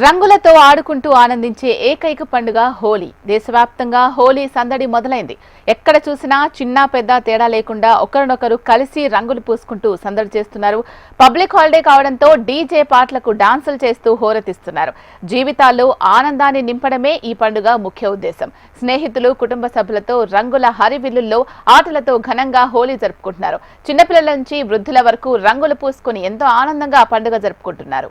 రంగులతో ఆడుకుంటూ ఆనందించే ఏకైక పండుగ హోలీ. దేశవ్యాప్తంగా హోలీ సందడి మొదలైంది. ఎక్కడ చూసినా చిన్న పెద్ద తేడా లేకుండా ఒకరినొకరు కలిసి రంగులు పూసుకుంటూ సందడి చేస్తున్నారు. పబ్లిక్ హాలిడే కావడంతో డీజే పాటలకు డాన్సులు చేస్తూ హోరెత్తిస్తున్నారు. జీవితాల్లో ఆనందాన్ని నింపడమే ఈ పండుగ ముఖ్య ఉద్దేశం. స్నేహితులు, కుటుంబ సభ్యులతో రంగుల హరివిల్లుల్లో ఆటలతో ఘనంగా హోలీ జరుపుకుంటున్నారు. చిన్నపిల్లల నుంచి వృద్ధుల వరకు రంగులు పూసుకుని ఎంతో ఆనందంగా పండుగ జరుపుకుంటున్నారు.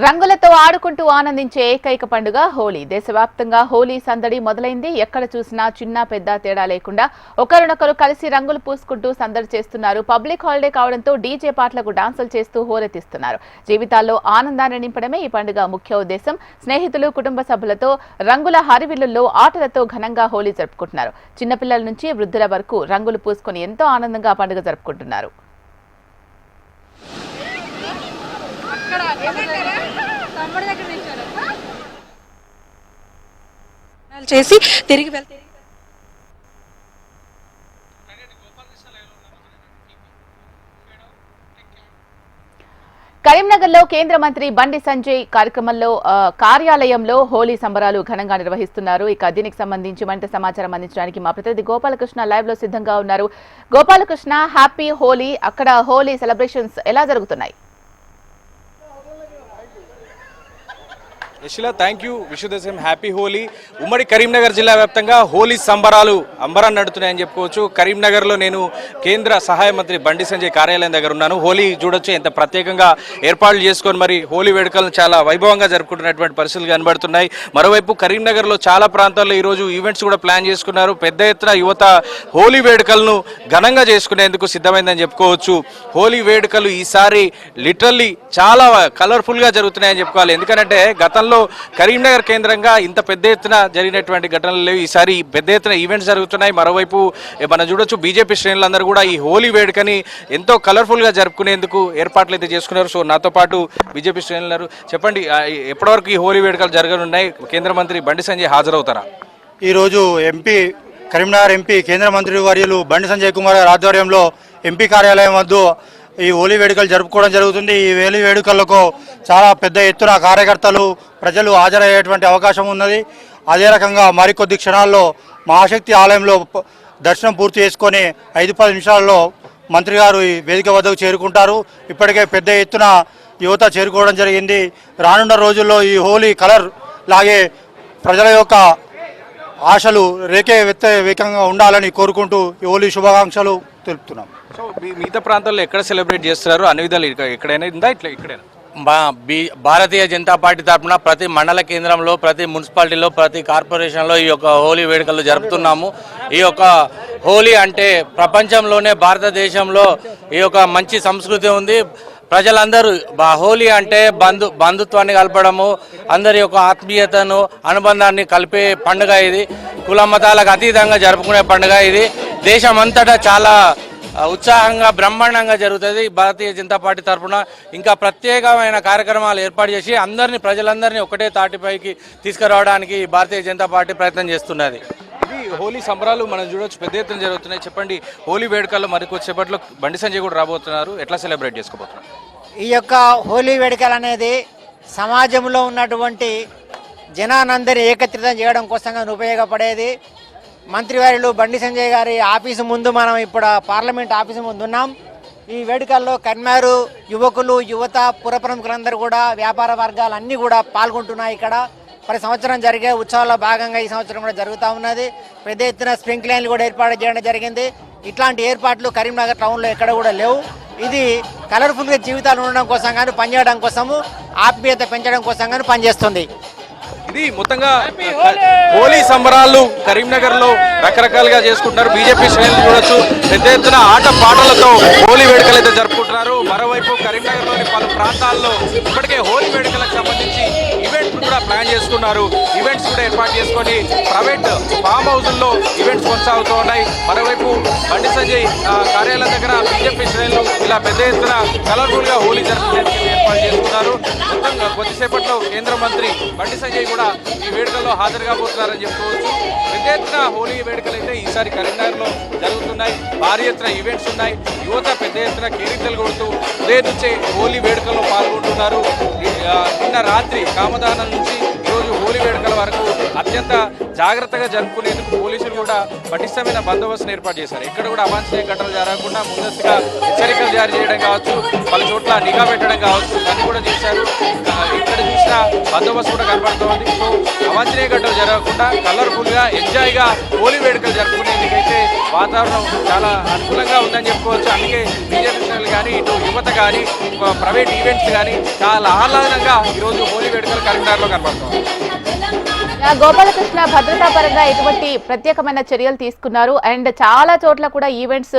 రంగులతో ఆడుకుంటూ ఆనందించే ఏకైక పండుగ హోలీ. దేశవ్యాప్తంగా హోలీ సందడి మొదలైంది. ఎక్కడ చూసినా చిన్న పెద్ద తేడా లేకుండా ఒకరినొకరు కలిసి రంగులు పూసుకుంటూ సందడి చేస్తున్నారు. పబ్లిక్ హాలిడే కావడంతో డీజే పాటలకు డాన్సులు చేస్తూ హోరెత్తిస్తున్నారు. జీవితాల్లో ఆనందాన్ని నింపడమే ఈ పండుగ ముఖ్య ఉద్దేశం. స్నేహితులు, కుటుంబ సభ్యులతో రంగుల హరివిల్లుల్లో ఆటలతో ఘనంగా హోలీ జరుపుకుంటున్నారు. చిన్నపిల్లల నుంచి వృద్ధుల వరకు రంగులు పూసుకుని ఎంతో ఆనందంగా పండుగ జరుపుకుంటున్నారు. చేసి తిరిగి వెళ్తే కరీంనగర్లో కేంద్ర మంత్రి బండి సంజయ్ కార్యాలయంలో హోలీ సంబరాలు ఘనంగా నిర్వహిస్తున్నారు. ఇక దీనికి సంబంధించి మరింత సమాచారం అందించడానికి మా ప్రతినిధి గోపాలకృష్ణ లైవ్ లో సిద్ధంగా ఉన్నారు. గోపాలకృష్ణ, హ్యాపీ హోలీ. అక్కడ హోలీ సెలబ్రేషన్స్ ఎలా జరుగుతున్నాయి? Yashila, thank you. Wish the same happy Holi. ఉమ్మడి కరీంనగర్ జిల్లా వ్యాప్తంగా హోలీ సంబరాలు అంబరాన్ని నడుతున్నాయని చెప్పుకోవచ్చు. కరీంనగర్లో నేను కేంద్ర సహాయ మంత్రి బండి సంజయ్ కార్యాలయం దగ్గర ఉన్నాను. హోలీ చూడొచ్చు, ఎంత ప్రత్యేకంగా ఏర్పాట్లు చేసుకొని మరి హోలీ వేడుకలను చాలా వైభవంగా జరుపుకుంటున్నటువంటి పరిస్థితులు కనబడుతున్నాయి. మరోవైపు కరీంనగర్లో చాలా ప్రాంతాల్లో ఈరోజు ఈవెంట్స్ కూడా ప్లాన్ చేసుకున్నారు. పెద్ద ఎత్తున యువత హోలీ వేడుకలను ఘనంగా చేసుకునేందుకు సిద్ధమైందని చెప్పుకోవచ్చు. హోలీ వేడుకలు ఈసారి లిటరల్లీ చాలా కలర్ఫుల్గా జరుగుతున్నాయని చెప్పుకోవాలి. ఎందుకంటే గతంలో కరీంనగర్ కేంద్రంగా ఇంత పెద్ద ఎత్తున జరిగినటువంటి ఘటనలు లేవు. ఈసారి పెద్ద ఎత్తున ఈవెంట్స్ జరుగుతున్నాయి. మరోవైపు మనం చూడొచ్చు, బీజేపీ శ్రేణులందరూ కూడా ఈ హోలీ వేడుకని ఎంతో కలర్ఫుల్గా జరుపుకునేందుకు ఏర్పాట్లు అయితే చేసుకున్నారు. సో నాతో పాటు బీజేపీ శ్రేణులు, చెప్పండి, ఎప్పటివరకు ఈ హోలీ వేడుకలు జరగనున్నాయి? కేంద్ర మంత్రి బండి సంజయ్ హాజరవుతారా? ఈరోజు కరీంనగర్ ఎంపీ కేంద్ర మంత్రి వర్యులు బండి సంజయ్ కుమార్ గారి ఆధ్వర్యంలో ఎంపీ కార్యాలయం వద్ద ఈ హోలీ వేడుకలు జరుపుకోవడం జరుగుతుంది. ఈ హోలీ వేడుకలకు చాలా పెద్ద ఎత్తున కార్యకర్తలు, ప్రజలు హాజరయ్యేటువంటి అవకాశం ఉన్నది. అదే రకంగా మరికొద్ది క్షణాల్లో మహాశక్తి ఆలయంలో దర్శనం పూర్తి చేసుకొని 5-10 నిమిషాల్లో మంత్రి గారు ఈ వేదిక వద్దకు చేరుకుంటారు. ఇప్పటికే పెద్ద ఎత్తున యువత చేరుకోవడం జరిగింది. రానున్న రోజుల్లో ఈ హోలీ కలర్ లాగే ప్రజల యొక్క ఆశలు వేగంగా ఉండాలని కోరుకుంటూ ఈ హోలీ శుభాకాంక్షలు తెలుపుతున్నాం. సో మిగతా ప్రాంతాల్లో ఎక్కడ సెలబ్రేట్ చేస్తున్నారు? అన్ని విధాలు ఎక్కడైనా ఉందా? ఇక్కడైనా భారతీయ జనతా పార్టీ తరఫున ప్రతి మండల కేంద్రంలో, ప్రతి మున్సిపాలిటీలో, ప్రతి కార్పొరేషన్లో ఈ యొక్క హోలీ వేడుకలు జరుపుతున్నాము. ఈ యొక్క హోలీ అంటే ప్రపంచంలోనే భారతదేశంలో ఈ యొక్క మంచి సంస్కృతి ఉంది. ప్రజలందరూ హోలీ అంటే బంధుత్వాన్ని కలపడము, అందరి యొక్క ఆత్మీయతను, అనుబంధాన్ని కలిపే పండుగ ఇది. కుల మతాలకు అతీతంగా జరుపుకునే పండుగ ఇది. దేశమంతటా చాలా ఉత్సాహంగా, బ్రహ్మాండంగా జరుగుతుంది. భారతీయ జనతా పార్టీ తరఫున ఇంకా ప్రత్యేకమైన కార్యక్రమాలు ఏర్పాటు చేసి ప్రజలందరినీ ఒకటే తాటిపైకి తీసుకురావడానికి భారతీయ జనతా పార్టీ ప్రయత్నం చేస్తున్నది. ఇది హోలీ సంబరాలు మనం చూడొచ్చు, పెద్ద ఎత్తున జరుగుతున్నాయి. చెప్పండి, హోలీ వేడుకల్లో మరికొద్దిసేపట్లో బండి సంజయ్ కూడా రాబోతున్నారు. ఎట్లా సెలబ్రేట్ చేసుకోబోతున్నారు? ఈ యొక్క హోలీ వేడుకలు అనేది సమాజంలో ఉన్నటువంటి జనానందరి ఏకత్రితం చేయడం కోసంగా ఉపయోగపడేది. మంత్రివర్యులు బండి సంజయ్ గారి ఆఫీసు ముందు మనం ఇప్పుడు పార్లమెంట్ ఆఫీసు ముందు ఉన్నాం. ఈ వేడుకల్లో కరీంనగర్ యువకులు, యువత, పుర ప్రముఖులందరూ కూడా, వ్యాపార వర్గాలు అన్నీ కూడా పాల్గొంటున్నాయి. ఇక్కడ ప్రతి సంవత్సరం జరిగే ఉత్సవాల్లో భాగంగా ఈ సంవత్సరం కూడా జరుగుతూ ఉన్నది. పెద్ద ఎత్తున స్ప్రింక్ లైన్లు కూడా ఏర్పాటు చేయడం జరిగింది. ఇట్లాంటి ఏర్పాట్లు కరీంనగర్ టౌన్లో ఎక్కడ కూడా లేవు. ఇది కలర్ఫుల్గా జీవితాలు ఉండడం కోసం కానీ, పనిచేయడం కోసము, ఆత్మీయత పెంచడం కోసం కానీ పనిచేస్తుంది. ఇది మొత్తంగా హోలీ సంబరాలు కరీంనగర్ లో రకరకాలుగా చేసుకుంటున్నారు. బీజేపీ శ్రేణులు చూడొచ్చు, పెద్ద ఎత్తున ఆట పాటలతో హోలీ వేడుకలు అయితే జరుపుకుంటున్నారు. మరోవైపు కరీంనగర్ లోని పలు ప్రాంతాల్లో ఇప్పటికే హోలీ వేడుకలకు సంబంధించి ఈవెంట్ కూడా ప్లాన్ చేసుకున్నారు. ఈవెంట్స్ కూడా ఏర్పాటు చేసుకొని ప్రైవేట్ ఫామ్ హౌజుల్లో ఈవెంట్స్ కొనసాగుతూ ఉన్నాయి. మరోవైపు బండి సంజయ్ కార్యాలయం దగ్గర బీజేపీ శ్రేణులు ఇలా పెద్ద ఎత్తున కలర్ఫుల్ గా హోలీ జరుపుకోవడానికి ఏర్పాటు చేసుకున్నారు. మొత్తంగా కొద్దిసేపట్లో కేంద్ర మంత్రి బండి సంజయ్ కూడా ఈ వేడుకల్లో హాజరు కాబోతున్నారని చెప్పుకోవచ్చు. పెద్ద ఎత్తున హోలీ వేడుకలు అయితే ఈసారి కరీంనగర్లో జరుగుతున్నాయి. భారీ ఎత్తున ఈవెంట్స్ ఉన్నాయి. యువత పెద్ద ఎత్తున కేరింతలు కొడుతూ ఉదయం నుంచే హోలీ వేడుకల్లో పాల్గొంటున్నారు. నిన్న రాత్రి కామదానం నుంచి ఈరోజు హోలీ వేడుకల వరకు అత్యంత జాగ్రత్తగా జరుపుకునేందుకు పోలీసులు కూడా పటిష్టమైన బందోబస్తును ఏర్పాటు చేశారు. ఇక్కడ కూడా అవాంఛనీయ ఘటనలు జరగకుండా ముందస్తుగా హెచ్చరికలు జారీ చేయడం కావచ్చు, పలు చోట్ల నిఘా పెట్టడం కావచ్చు, దాన్ని కూడా చేశారు. ఇక్కడ చూసిన బందోబస్తు కూడా కనబడుతోంది. సో అవాంఛనీయ ఘటనలు జరగకుండా కలర్ఫుల్గా ఎంజాయ్గా హోలీ వేడుకలు జరుపుకునేందుకైతే వాతావరణం చాలా అనుకూలంగా ఉందని చెప్పుకోవచ్చు. అందుకే బీజేపీ శ్రేణులు కానీ, ఇటు యువత కానీ, ప్రైవేట్ ఈవెంట్స్ కానీ చాలా ఆహ్లాదంగా ఈరోజు హోలీ వేడుకలు కరీంనగర్లో కనబడుతోంది. గోపాలకృష్ణ భద్రతా పరంగా ఎటువంటి ప్రత్యేకమైన చర్యలు తీసుకున్నారు అండ్ చాలా చోట్ల కూడా ఈవెంట్స్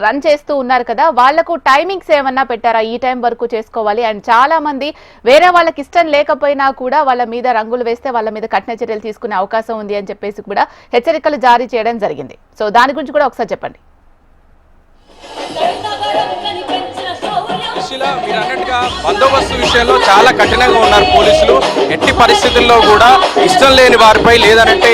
రన్ చేస్తూ ఉన్నారు కదా, వాళ్లకు టైమింగ్స్ ఏమన్నా పెట్టారా? ఈ టైం వరకు చేసుకోవాలి అండ్ చాలా మంది వేరే వాళ్ళకి ఇష్టం లేకపోయినా కూడా వాళ్ళ మీద రంగులు వేస్తే వాళ్ళ మీద కఠిన చర్యలు తీసుకునే అవకాశం ఉంది అని చెప్పేసి కూడా హెచ్చరికలు జారీ చేయడం జరిగింది. సో దాని గురించి కూడా ఒకసారి చెప్పండి. మీరు అన్నట్టుగా బందోబస్తు విషయంలో చాలా కఠినంగా ఉన్నారు పోలీసులు. ఎట్టి పరిస్థితుల్లో కూడా ఇష్టం లేని వారిపై లేదనంటే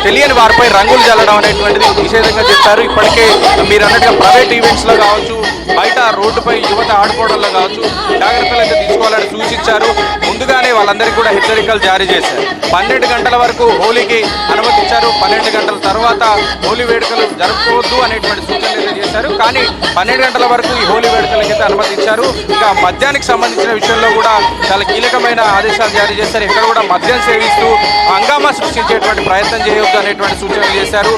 తెలియని వారిపై రంగులు చల్లడం అనేటువంటిది నిషేధంగా చెప్పారు. ఇప్పటికే మీరు అన్నట్టుగా ప్రైవేట్ ఈవెంట్స్లో కావచ్చు, బయట రోడ్డుపై యువత ఆడుకోవడంలో కావచ్చు జాగ్రత్తలు అయితే తీసుకోవాలని సూచించారు. ముందుగానే వాళ్ళందరికీ కూడా హెచ్చరికలు జారీ చేశారు. 12 గంటల వరకు హోలీకి అనుమతించారు. 12 గంటల తర్వాత హోలీ వేడుకలు జరుపుకోవద్దు అనేటువంటి సూచనలు అయితే చేశారు. కానీ 12 గంటల వరకు ఈ హోలీ వేడుకలకైతే అనుమతించారు. ఇక మద్యానికి సంబంధించిన విషయంలో కూడా చాలా కీలకమైన ఆదేశాలు జారీ చేశారు. ఇక్కడ కూడా మద్యం సేవిస్తూ హంగామా సృష్టించేటువంటి ప్రయత్నం చేయవద్దు అనేటువంటి సూచనలు చేశారు.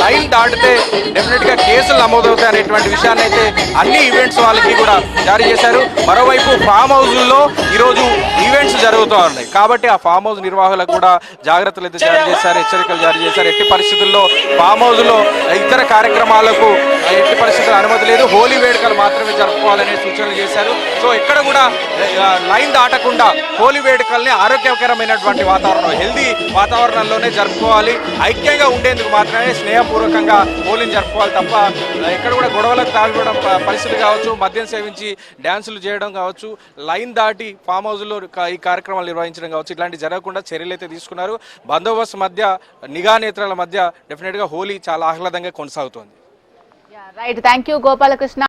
లైన్ దాటితే డెఫినెట్ గా కేసులు నమోదవుతాయి అనేటువంటి విషయాన్ని అయితే అన్ని ఈవెంట్స్ వాళ్ళకి కూడా జారీ చేశారు. మరోవైపు ఫామ్ హౌస్లో ఈరోజు ఈవెంట్స్ జరుగుతూ ఉన్నాయి కాబట్టి ఆ ఫామ్ హౌస్ నిర్వాహకులకు కూడా జాగ్రత్తలు అయితే జారీ చేశారు, హెచ్చరికలు జారీ చేశారు. ఎట్టి పరిస్థితుల్లో ఫామ్ హౌస్లో ఇతర కార్యక్రమాలకు ఎట్టి పరిస్థితుల్లో అనుమతి లేదు, హోలీ వేడుకలు మాత్రమే జరుపుకోవాలనే సూచనలు చేశారు. సో ఎక్కడ కూడా లైన్ దాటకుండా హోలీ వేడుకల్ని ఆరోగ్యకరమైనటువంటి వాతావరణం, హెల్దీ వాతావరణంలోనే జరుపుకోవాలి. ఐక్యంగా ఉండేందుకు మాత్రమే స్నేహపూర్వకంగా హోలీని జరుపుకోవాలి తప్ప ఎక్కడ కూడా గొడవలకు తాగడం పరిస్థితి కావచ్చు, మద్యం సేవించి డ్యాన్సులు చేయడం కావచ్చు, లైన్ దాటి ఫామ్ హౌస్లో ఈ కార్యక్రమాలు నిర్వహించడం కావచ్చు, ఇట్లాంటి జరగకుండా చర్యలు అయితే తీసుకున్నారు. బందోబస్తు మధ్య, నిఘా నేత్రాల మధ్య డెఫినెట్గా హోలీ చాలా ఆహ్లాదంగా కొనసాగుతోంది. Right, thank you Gopalakrishna.